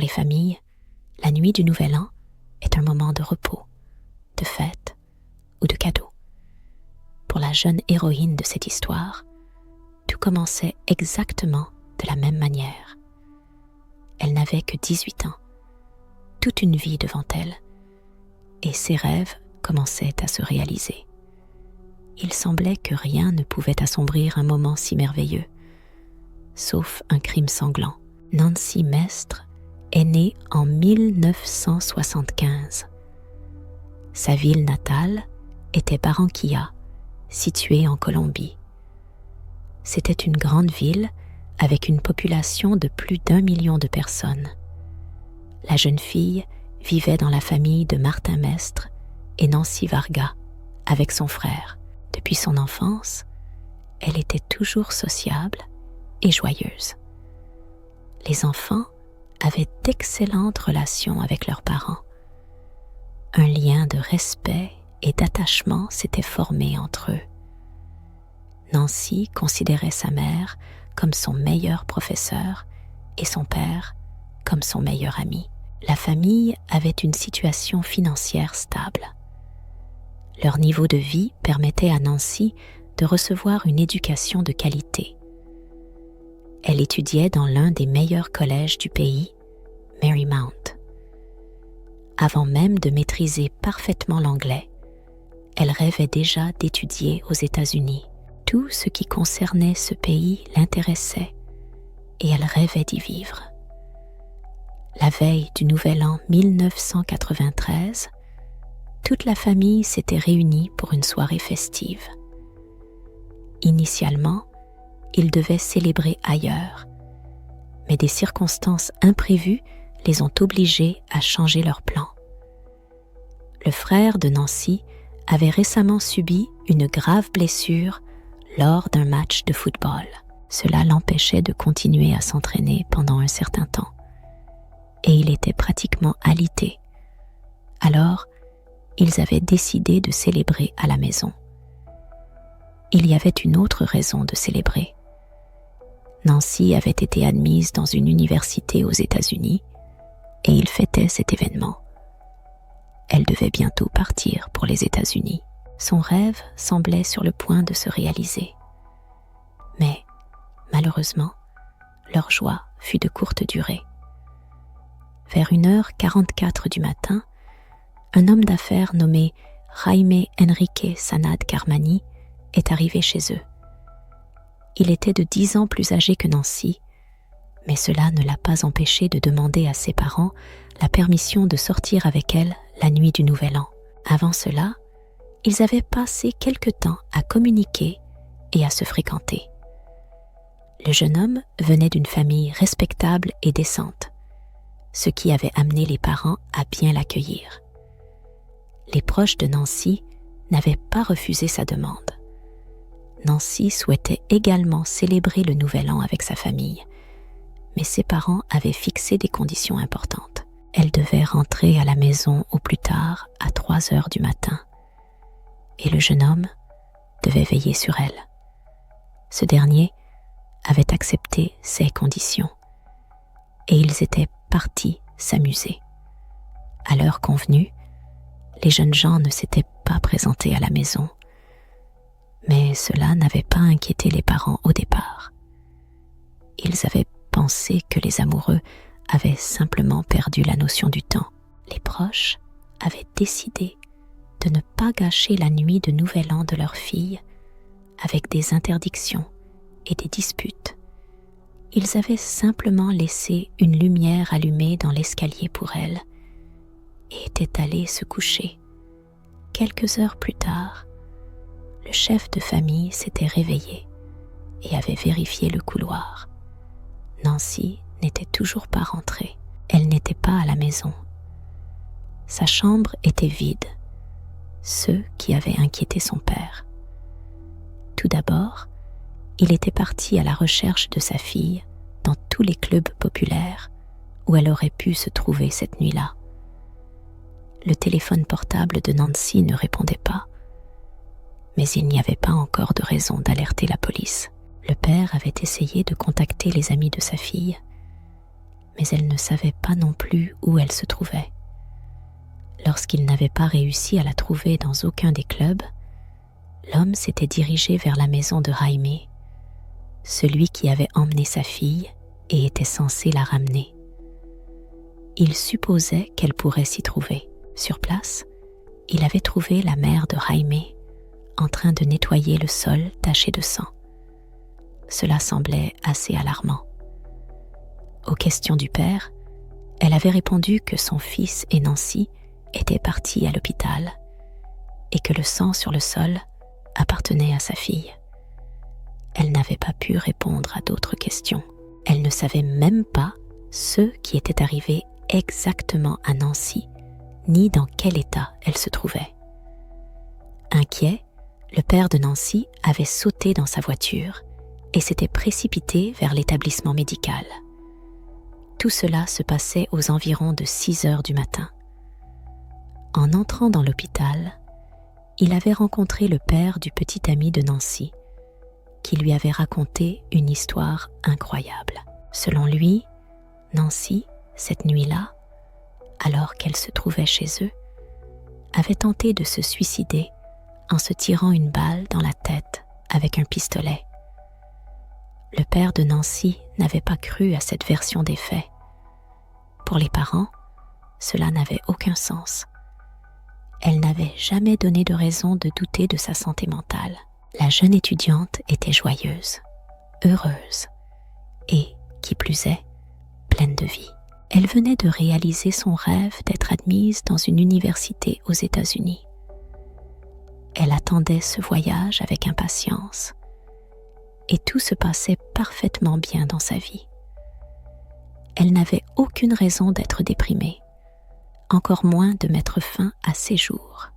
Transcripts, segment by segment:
les familles, la nuit du Nouvel An est un moment de repos, de fête ou de cadeau. Pour la jeune héroïne de cette histoire, tout commençait exactement de la même manière. Elle n'avait que 18 ans, toute une vie devant elle, et ses rêves commençaient à se réaliser. Il semblait que rien ne pouvait assombrir un moment si merveilleux, sauf un crime sanglant. Nancy Mestre est née en 1975. Sa ville natale était Barranquilla, située en Colombie. C'était une grande ville avec une population de plus d'1 million de personnes. La jeune fille vivait dans la famille de Martin Mestre et Nancy Varga avec son frère. Depuis son enfance, elle était toujours sociable et joyeuse. Les enfants avaient d'excellentes relations avec leurs parents. Un lien de respect et d'attachement s'était formé entre eux. Nancy considérait sa mère comme son meilleur professeur et son père comme son meilleur ami. La famille avait une situation financière stable. Leur niveau de vie permettait à Nancy de recevoir une éducation de qualité. Elle étudiait dans l'un des meilleurs collèges du pays, Marymount. Avant même de maîtriser parfaitement l'anglais, elle rêvait déjà d'étudier aux États-Unis. Tout ce qui concernait ce pays l'intéressait et elle rêvait d'y vivre. La veille du Nouvel An 1993, toute la famille s'était réunie pour une soirée festive. Initialement, ils devaient célébrer ailleurs, mais des circonstances imprévues les ont obligés à changer leur plan. Le frère de Nancy avait récemment subi une grave blessure lors d'un match de football. Cela l'empêchait de continuer à s'entraîner pendant un certain temps, et il était pratiquement alité. Alors, ils avaient décidé de célébrer à la maison. Il y avait une autre raison de célébrer. Nancy avait été admise dans une université aux États-Unis et ils fêtaient cet événement. Elle devait bientôt partir pour les États-Unis. Son rêve semblait sur le point de se réaliser. Mais, malheureusement, leur joie fut de courte durée. Vers 1h44 du matin, un homme d'affaires nommé Jaime Enrique Sanad Carmani est arrivé chez eux. Il était de 10 ans plus âgé que Nancy, mais cela ne l'a pas empêché de demander à ses parents la permission de sortir avec elle la nuit du Nouvel An. Avant cela, ils avaient passé quelque temps à communiquer et à se fréquenter. Le jeune homme venait d'une famille respectable et décente, ce qui avait amené les parents à bien l'accueillir. Les proches de Nancy n'avaient pas refusé sa demande. Nancy souhaitait également célébrer le Nouvel An avec sa famille, mais ses parents avaient fixé des conditions importantes. Elle devait rentrer à la maison au plus tard à 3 heures du matin, et le jeune homme devait veiller sur elle. Ce dernier avait accepté ces conditions, et ils étaient partis s'amuser. À l'heure convenue, les jeunes gens ne s'étaient pas présentés à la maison, mais cela n'avait pas inquiété les parents au départ. Ils avaient pensé que les amoureux avaient simplement perdu la notion du temps. Les proches avaient décidé de ne pas gâcher la nuit de Nouvel An de leur fille avec des interdictions et des disputes. Ils avaient simplement laissé une lumière allumée dans l'escalier pour elle et étaient allés se coucher. Quelques heures plus tard, le chef de famille s'était réveillé et avait vérifié le couloir. Nancy n'était toujours pas rentrée. Elle n'était pas à la maison. Sa chambre était vide, ce qui avait inquiété son père. Tout d'abord, il était parti à la recherche de sa fille dans tous les clubs populaires où elle aurait pu se trouver cette nuit-là. Le téléphone portable de Nancy ne répondait pas, mais il n'y avait pas encore de raison d'alerter la police. Le père avait essayé de contacter les amis de sa fille, mais elle ne savait pas non plus où elle se trouvait. Lorsqu'il n'avait pas réussi à la trouver dans aucun des clubs, l'homme s'était dirigé vers la maison de Jaime, celui qui avait emmené sa fille et était censé la ramener. Il supposait qu'elle pourrait s'y trouver. Sur place, il avait trouvé la mère de Jaime en train de nettoyer le sol taché de sang. Cela semblait assez alarmant. Aux questions du père, elle avait répondu que son fils et Nancy étaient partis à l'hôpital et que le sang sur le sol appartenait à sa fille. Elle n'avait pas pu répondre à d'autres questions. Elle ne savait même pas ce qui était arrivé exactement à Nancy, ni dans quel état elle se trouvait. Inquiet, le père de Nancy avait sauté dans sa voiture et s'était précipité vers l'établissement médical. Tout cela se passait aux environs de 6 heures du matin. En entrant dans l'hôpital, il avait rencontré le père du petit ami de Nancy, qui lui avait raconté une histoire incroyable. Selon lui, Nancy, cette nuit-là, alors qu'elle se trouvait chez eux, avait tenté de se suicider en se tirant une balle dans la tête avec un pistolet. Le père de Nancy n'avait pas cru à cette version des faits. Pour les parents, cela n'avait aucun sens. Elle n'avait jamais donné de raison de douter de sa santé mentale. La jeune étudiante était joyeuse, heureuse et, qui plus est, pleine de vie. Elle venait de réaliser son rêve d'être admise dans une université aux États-Unis. Elle attendait ce voyage avec impatience et tout se passait parfaitement bien dans sa vie. Elle n'avait aucune raison d'être déprimée, encore moins de mettre fin à ses jours.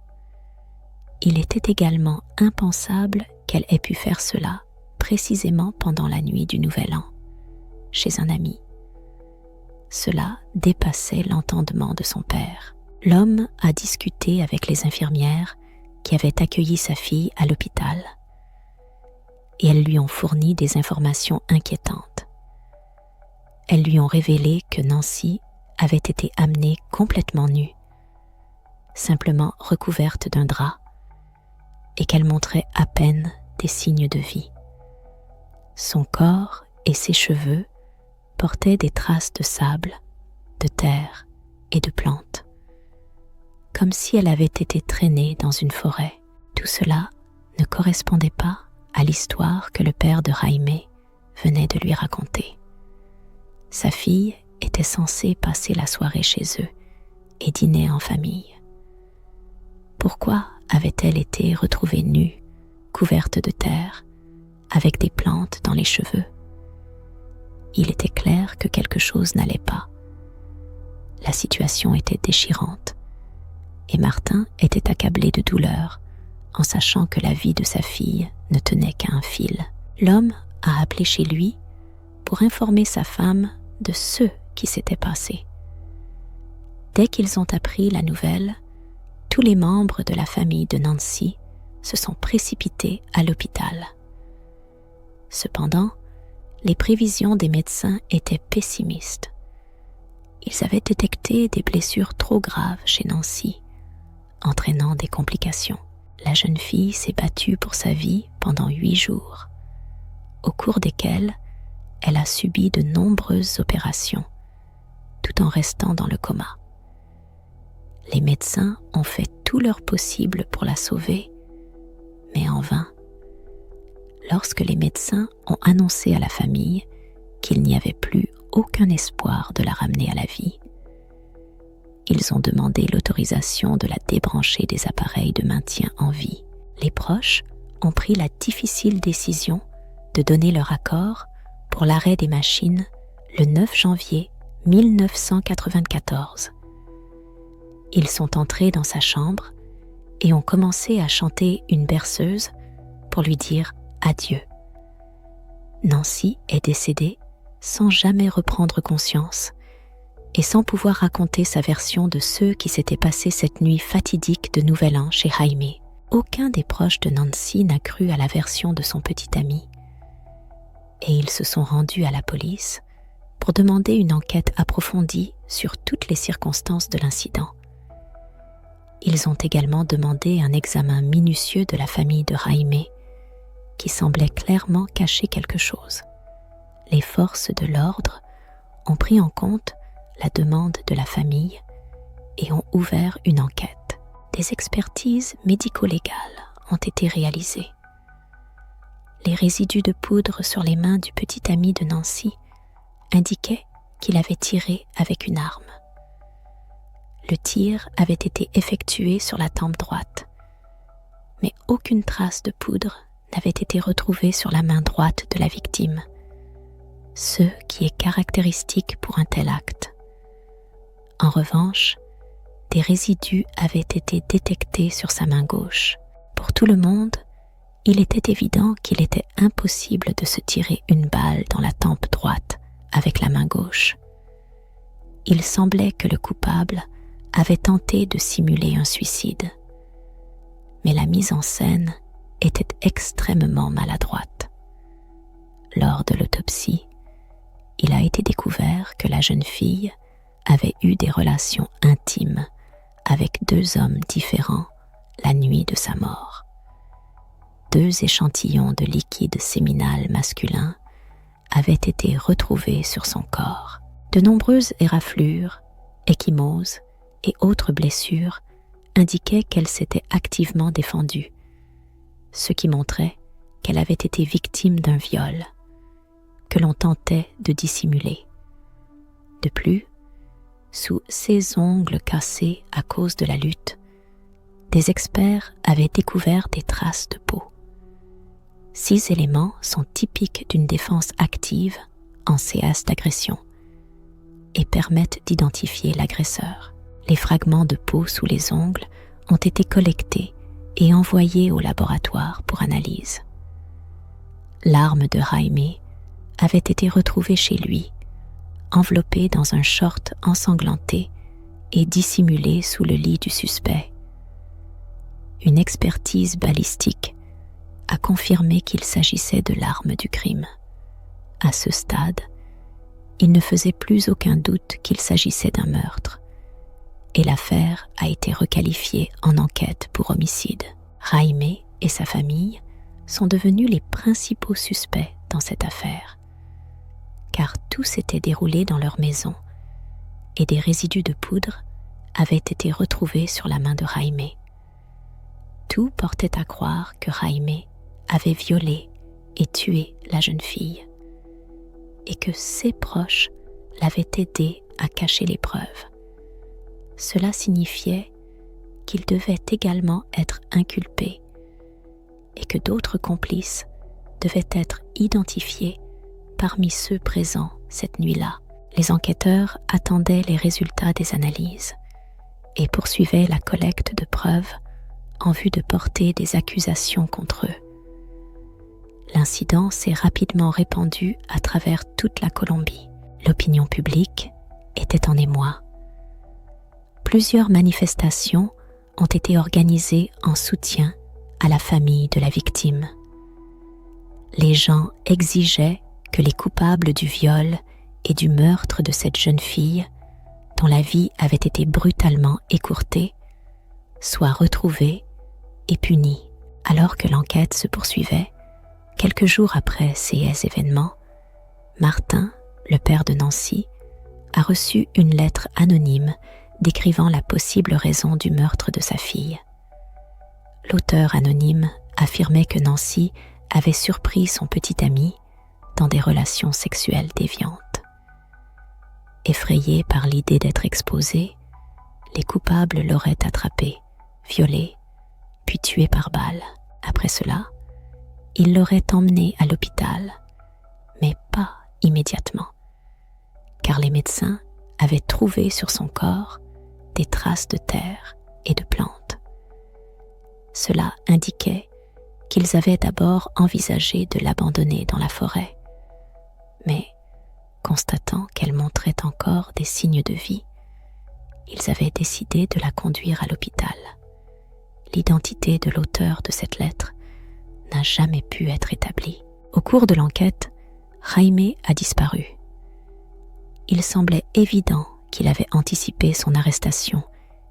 Il était également impensable qu'elle ait pu faire cela précisément pendant la nuit du Nouvel An, chez un ami. Cela dépassait l'entendement de son père. L'homme a discuté avec les infirmières qui avaient accueilli sa fille à l'hôpital et elles lui ont fourni des informations inquiétantes. Elles lui ont révélé que Nancy avait été amenée complètement nue, simplement recouverte d'un drap, et qu'elle montrait à peine des signes de vie. Son corps et ses cheveux portaient des traces de sable, de terre et de plantes, comme si elle avait été traînée dans une forêt. Tout cela ne correspondait pas à l'histoire que le père de Jaime venait de lui raconter. Sa fille était censée passer la soirée chez eux et dîner en famille. Pourquoi avait-elle été retrouvée nue, couverte de terre, avec des plantes dans les cheveux? Il était clair que quelque chose n'allait pas. La situation était déchirante et Martin était accablé de douleur en sachant que la vie de sa fille ne tenait qu'à un fil. L'homme a appelé chez lui pour informer sa femme de ce qui s'était passé. Dès qu'ils ont appris la nouvelle, tous les membres de la famille de Nancy se sont précipités à l'hôpital. Cependant, les prévisions des médecins étaient pessimistes. Ils avaient détecté des blessures trop graves chez Nancy, entraînant des complications. La jeune fille s'est battue pour sa vie pendant 8 jours, au cours desquels elle a subi de nombreuses opérations, tout en restant dans le coma. Les médecins ont fait tout leur possible pour la sauver, mais en vain. Lorsque les médecins ont annoncé à la famille qu'il n'y avait plus aucun espoir de la ramener à la vie, ils ont demandé l'autorisation de la débrancher des appareils de maintien en vie. Les proches ont pris la difficile décision de donner leur accord pour l'arrêt des machines le 9 janvier 1994. Ils sont entrés dans sa chambre et ont commencé à chanter une berceuse pour lui dire adieu. Nancy est décédée sans jamais reprendre conscience et sans pouvoir raconter sa version de ce qui s'était passé cette nuit fatidique de Nouvel An chez Jaime. Aucun des proches de Nancy n'a cru à la version de son petit ami et ils se sont rendus à la police pour demander une enquête approfondie sur toutes les circonstances de l'incident. Ils ont également demandé un examen minutieux de la famille de Jaime, qui semblait clairement cacher quelque chose. Les forces de l'ordre ont pris en compte la demande de la famille et ont ouvert une enquête. Des expertises médico-légales ont été réalisées. Les résidus de poudre sur les mains du petit ami de Nancy indiquaient qu'il avait tiré avec une arme. Le tir avait été effectué sur la tempe droite, mais aucune trace de poudre n'avait été retrouvée sur la main droite de la victime, ce qui est caractéristique pour un tel acte. En revanche, des résidus avaient été détectés sur sa main gauche. Pour tout le monde, il était évident qu'il était impossible de se tirer une balle dans la tempe droite avec la main gauche. Il semblait que le coupable avait tenté de simuler un suicide. Mais la mise en scène était extrêmement maladroite. Lors de l'autopsie, il a été découvert que la jeune fille avait eu des relations intimes avec 2 hommes différents la nuit de sa mort. 2 échantillons de liquide séminal masculin avaient été retrouvés sur son corps. De nombreuses éraflures, ecchymoses et autres blessures indiquaient qu'elle s'était activement défendue, ce qui montrait qu'elle avait été victime d'un viol, que l'on tentait de dissimuler. De plus, sous ses ongles cassés à cause de la lutte, des experts avaient découvert des traces de peau. 6 éléments sont typiques d'une défense active en CS d'agression et permettent d'identifier l'agresseur. Les fragments de peau sous les ongles ont été collectés et envoyés au laboratoire pour analyse. L'arme de Jaime avait été retrouvée chez lui, enveloppée dans un short ensanglanté et dissimulée sous le lit du suspect. Une expertise balistique a confirmé qu'il s'agissait de l'arme du crime. À ce stade, il ne faisait plus aucun doute qu'il s'agissait d'un meurtre, et l'affaire a été requalifiée en enquête pour homicide. Jaime et sa famille sont devenus les principaux suspects dans cette affaire, car tout s'était déroulé dans leur maison et des résidus de poudre avaient été retrouvés sur la main de Jaime. Tout portait à croire que Jaime avait violé et tué la jeune fille et que ses proches l'avaient aidé à cacher les preuves. Cela signifiait qu'il devait également être inculpé et que d'autres complices devaient être identifiés parmi ceux présents cette nuit-là. Les enquêteurs attendaient les résultats des analyses et poursuivaient la collecte de preuves en vue de porter des accusations contre eux. L'incident s'est rapidement répandu à travers toute la Colombie. L'opinion publique était en émoi. Plusieurs manifestations ont été organisées en soutien à la famille de la victime. Les gens exigeaient que les coupables du viol et du meurtre de cette jeune fille, dont la vie avait été brutalement écourtée, soient retrouvés et punis. Alors que l'enquête se poursuivait, quelques jours après ces événements, Martin, le père de Nancy, a reçu une lettre anonyme décrivant la possible raison du meurtre de sa fille. L'auteur anonyme affirmait que Nancy avait surpris son petit ami dans des relations sexuelles déviantes. Effrayés par l'idée d'être exposés, les coupables l'auraient attrapé, violé, puis tué par balle. Après cela, ils l'auraient emmené à l'hôpital, mais pas immédiatement, car les médecins avaient trouvé sur son corps des traces de terre et de plantes. Cela indiquait qu'ils avaient d'abord envisagé de l'abandonner dans la forêt, mais constatant qu'elle montrait encore des signes de vie, ils avaient décidé de la conduire à l'hôpital. L'identité de l'auteur de cette lettre n'a jamais pu être établie. Au cours de l'enquête, Jaime a disparu. il semblait évident qu'il avait anticipé son arrestation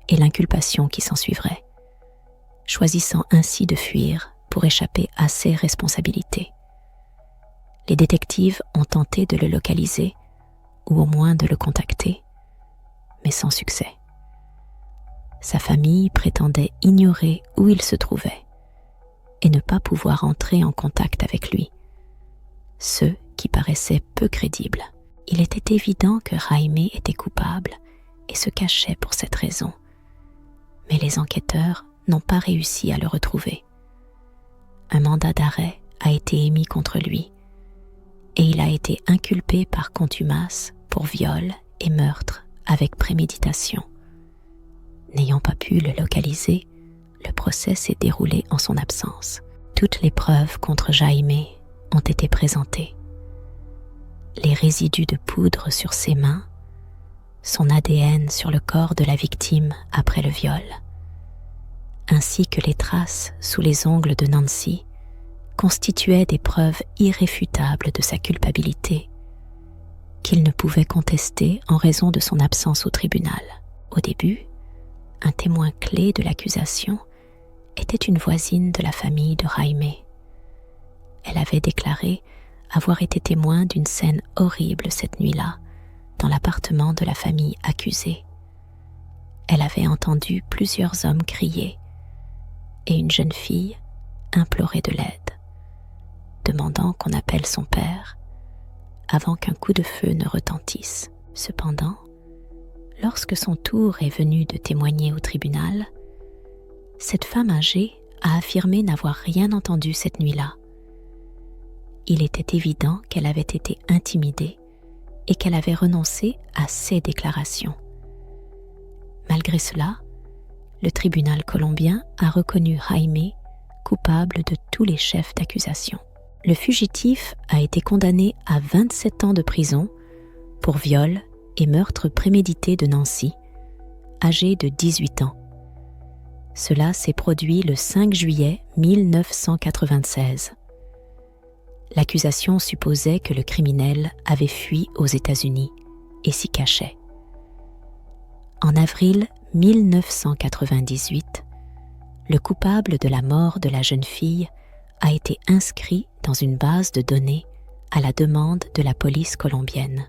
et l'inculpation qui s'ensuivrait, choisissant ainsi de fuir pour échapper à ses responsabilités. Les détectives ont tenté de le localiser, ou au moins de le contacter, mais sans succès. Sa famille prétendait ignorer où il se trouvait et ne pas pouvoir entrer en contact avec lui, ce qui paraissait peu crédible. Il était évident que Jaime était coupable et se cachait pour cette raison, mais les enquêteurs n'ont pas réussi à le retrouver. Un mandat d'arrêt a été émis contre lui et il a été inculpé par contumace pour viol et meurtre avec préméditation. N'ayant pas pu le localiser, le procès s'est déroulé en son absence. Toutes les preuves contre Jaime ont été présentées. Les résidus de poudre sur ses mains, son ADN sur le corps de la victime après le viol, ainsi que les traces sous les ongles de Nancy, constituaient des preuves irréfutables de sa culpabilité, qu'il ne pouvait contester en raison de son absence au tribunal. Au début, un témoin clé de l'accusation était une voisine de la famille de Jaime. Elle avait déclaré avoir été témoin d'une scène horrible cette nuit-là, dans l'appartement de la famille accusée. Elle avait entendu plusieurs hommes crier et une jeune fille implorer de l'aide, demandant qu'on appelle son père avant qu'un coup de feu ne retentisse. Cependant, lorsque son tour est venu de témoigner au tribunal, cette femme âgée a affirmé n'avoir rien entendu cette nuit-là. Il était évident qu'elle avait été intimidée et qu'elle avait renoncé à ses déclarations. Malgré cela, le tribunal colombien a reconnu Jaime coupable de tous les chefs d'accusation. Le fugitif a été condamné à 27 ans de prison pour viol et meurtre prémédité de Nancy, âgé de 18 ans. Cela s'est produit le 5 juillet 1996. L'accusation supposait que le criminel avait fui aux États-Unis et s'y cachait. En avril 1998, le coupable de la mort de la jeune fille a été inscrit dans une base de données à la demande de la police colombienne.